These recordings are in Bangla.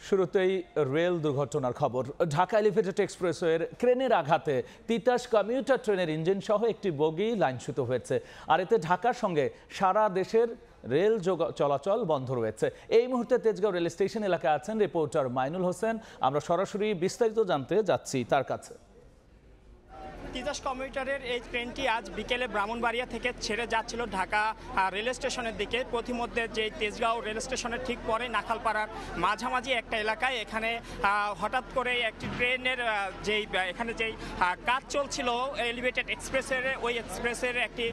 শুরুতেই রেল দুর্ঘটনার খবর। ঢাকা এলিভেটেড এক্সপ্রেসওয়ের ক্রেনের আঘাতে তিতাস কমিউটার ট্রেনের ইঞ্জিন সহ একটি বগি লাইনচ্যুত হয়েছে। আর এতে ঢাকার সঙ্গে সারা দেশের রেল চলাচল বন্ধ রয়েছে। এই মুহূর্তে তেজগাঁও রেল স্টেশন এলাকায় আছেন রিপোর্টার মাইনুল হোসেন। আমরা সরাসরি বিস্তারিত জানতে যাচ্ছি তার কাছে। তিতাস কমিউটারের এই ট্রেনটি আজ বিকেলে ব্রাহ্মণবাড়িয়া থেকে ছেড়ে যাচ্ছিল ঢাকা রেল স্টেশনের দিকে। পথিমধ্যে যে তেজগাঁও রেল স্টেশনের ঠিক পরে নাখালপাড়ার মাঝামাঝি একটা এলাকায় এখানে হঠাৎ করে একটি ট্রেনের এখানে যেই কাজ চলছিল এলিভেটেড এক্সপ্রেসের, ওই এক্সপ্রেসের একটি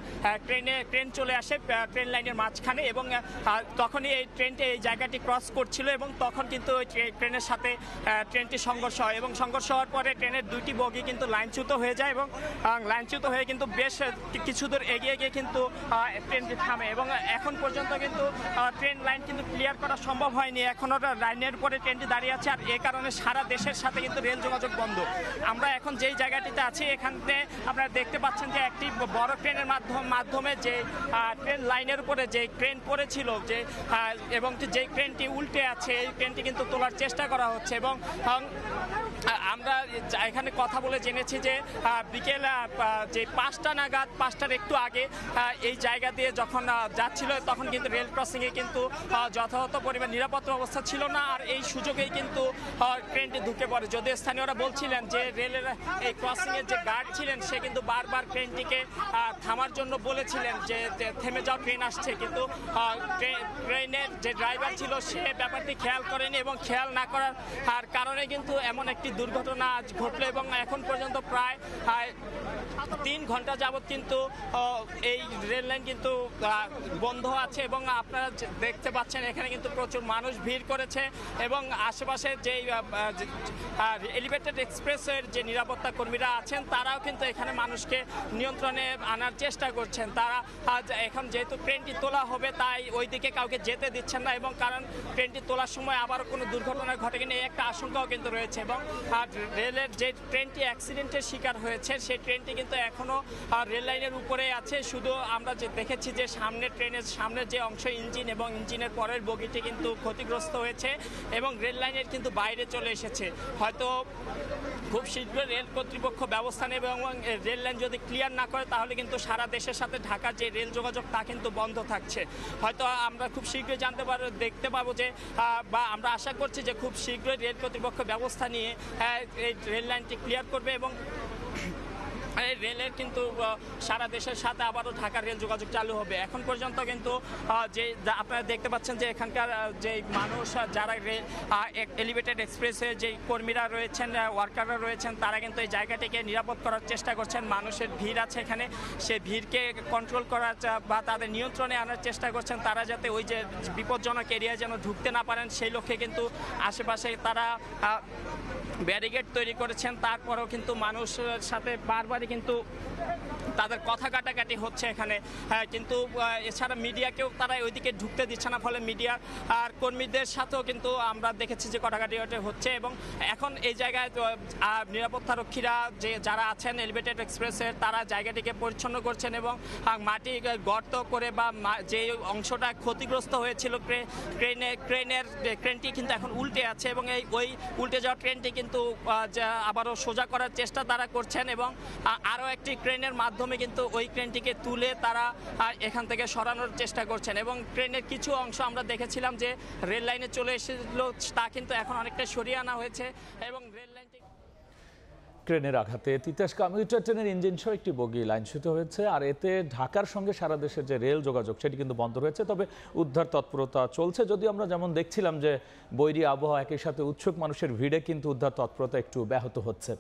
ট্রেন চলে আসে ট্রেন লাইনের মাঝখানে এবং তখনই এই ট্রেনটি এই জায়গাটি ক্রস করছিল এবং তখন কিন্তু ওই ট্রেনের সাথে ট্রেনটি সংঘর্ষ হয় এবং সংঘর্ষ হওয়ার পরে ট্রেনের দুইটি বগি কিন্তু লাইনচ্যুত হয়ে যায় এবং লাইনচ্যুত হয়ে কিন্তু বেশ কিছু দূর এগিয়ে গিয়ে কিন্তু ট্রেনটি থামে এবং এখন পর্যন্ত কিন্তু ট্রেন লাইন কিন্তু ক্লিয়ার করা সম্ভব হয়নি। এখনও লাইনের উপরে ট্রেনটি দাঁড়িয়ে আছে আর এ কারণে সারা দেশের সাথে কিন্তু রেল যোগাযোগ বন্ধ। আমরা এখন যেই জায়গাটিতে আছি এখানে আপনারা দেখতে পাচ্ছেন যে একটি বড় ট্রেনের মাধ্যমে যে ট্রেন লাইনের উপরে যে ট্রেন পড়েছিল এবং যে ট্রেনটি উল্টে আছে এই ট্রেনটি কিন্তু তোলার চেষ্টা করা হচ্ছে এবং আমরা এখানে কথা বলে জেনেছি যে বিকেল যে 5টা নাগাদ, 5টার একটু আগে এই জায়গা দিয়ে যখন যাচ্ছিল তখন কিন্তু রেল ক্রসিংয়ে কিন্তু যথাযথ পরিমাণ নিরাপত্তা অবস্থা ছিল না আর এই সুযোগেই কিন্তু ট্রেনটি ঢুকে পড়ে। যদিও স্থানীয়রা বলছিলেন যে রেলের এই ক্রসিংয়ের যে গার্ড ছিলেন সে কিন্তু বারবার ট্রেনটিকে থামার জন্য বলেছিলেন যে থেমে যাও, ট্রেন আসছে, কিন্তু ট্রেনের যে ড্রাইভার ছিল সে ব্যাপারটি খেয়াল করেনি এবং খেয়াল না করার কারণে কিন্তু এমন একটি দুর্ঘটনা আজ ঘটলো এবং এখন পর্যন্ত প্রায় 3 ঘন্টা যাবৎ কিন্তু এই রেল লাইন কিন্তু বন্ধ আছে এবং আপনারা দেখতে পাচ্ছেন এখানে কিন্তু প্রচুর মানুষ ভিড় করেছে এবং আশেপাশে যে এলিভেটেড এক্সপ্রেসের যে নিরাপত্তা কর্মীরা আছেন তারাও কিন্তু এখানে মানুষকে নিয়ন্ত্রণে আনার চেষ্টা করছেন। তারা এখন যেহেতু ট্রেনটি তোলা হবে তাই ওই দিকে কাউকে যেতে দিচ্ছেন না এবং কারণ ট্রেনটি তোলার সময় আবারও কোনো দুর্ঘটনা ঘটে কিনা এই একটা আশঙ্কাও কিন্তু রয়েছে এবং রেলের যে ট্রেনটি অ্যাক্সিডেন্টের শিকার হয়েছে সেই ট্রেনটি কিন্তু এখনও রেল লাইনের উপরে আছে। শুধু আমরা যে দেখেছি যে ট্রেনের সামনের যে অংশ ইঞ্জিন এবং ইঞ্জিনের পরের বগিটি কিন্তু ক্ষতিগ্রস্ত হয়েছে এবং রেল লাইনের কিন্তু বাইরে চলে এসেছে। হয়তো খুব শীঘ্রই রেল কর্তৃপক্ষ ব্যবস্থা নেবে এবং রেল লাইন যদি ক্লিয়ার না করে তাহলে কিন্তু সারা দেশের সাথে ঢাকার যে রেল যোগাযোগ তা কিন্তু বন্ধ থাকছে। হয়তো আমরা খুব শীঘ্রই দেখতে পাবো যে বা আমরা আশা করছি যে খুব শীঘ্রই রেল কর্তৃপক্ষ ব্যবস্থা নিয়ে এই রেল লাইনটি ক্লিয়ার করবে এবং রেলের কিন্তু সারা দেশের সাথে আবারও ঢাকার রেল যোগাযোগ চালু হবে। এখন পর্যন্ত কিন্তু যে আপনারা দেখতে পাচ্ছেন যে এখানকার যে মানুষ যারা এলিভেটেড এক্সপ্রেসে যে কর্মীরা রয়েছেন, ওয়ার্কাররা রয়েছেন তারা কিন্তু এই জায়গাটিকে নিরাপদ করার চেষ্টা করছেন। মানুষের ভিড় আছে এখানে, সে ভিড়কে কন্ট্রোল করার বা তাদের নিয়ন্ত্রণে আনার চেষ্টা করছেন। তারা যাতে ওই যে বিপজ্জনক এরিয়া যেন ঢুকতে না পারেন সেই লক্ষ্যে কিন্তু আশেপাশে তারা ব্যারিকেড তৈরি করেছেন। তারপরেও কিন্তু মানুষের সাথে বারবারই কিন্তু তাদের কথা কাটাকাটি হচ্ছে এখানে, কিন্তু এছাড়া মিডিয়াকেও তারা ওইদিকে ঢুকতে দিচ্ছে না, ফলে মিডিয়ার আর কর্মীদের সাথেও কিন্তু আমরা দেখেছি যে কাটাকাটি হচ্ছে এবং এখন এই জায়গায় নিরাপত্তারক্ষীরা যারা আছেন এলিভেটেড এক্সপ্রেসের তারা জায়গাটিকে পরিচ্ছন্ন করছেন এবং মাটি গর্ত করে বা যে অংশটা ক্ষতিগ্রস্ত হয়েছিল ট্রেনটি কিন্তু এখন উল্টে আছে এবং ওই উল্টে যাওয়া ট্রেনটি কিন্তু আবারও সোজা করার চেষ্টা তারা করছেন এবং আরও একটি ট্রেনের মাধ্যমে কিন্তু ওই ট্রেনটিকে তুলে তারা এখান থেকে সরানোর চেষ্টা করছেন এবং ট্রেনের কিছু অংশ আমরা দেখেছিলাম যে রেল লাইনে চলে এসেছিল তা কিন্তু এখন অনেকটা সরিয়ে আনা হয়েছে এবং রেল লাইনটি ট্রেনের আঘাতে তিতাস কমিউটার ট্রেনের ইঞ্জিন সহ একটি বগি লাইনচ্যুত হয়েছে আর এতে ঢাকার সঙ্গে সারা দেশের যে রেল যোগাযোগ সেটি কিন্তু বন্ধ রয়েছে। তবে উদ্ধার তৎপরতা চলছে, যদিও আমরা যেমন দেখছিলাম যে বৈরী আবহাওয়া একই সাথে উৎসুক মানুষের ভিড়ে কিন্তু উদ্ধার তৎপরতা একটু ব্যাহত হচ্ছে।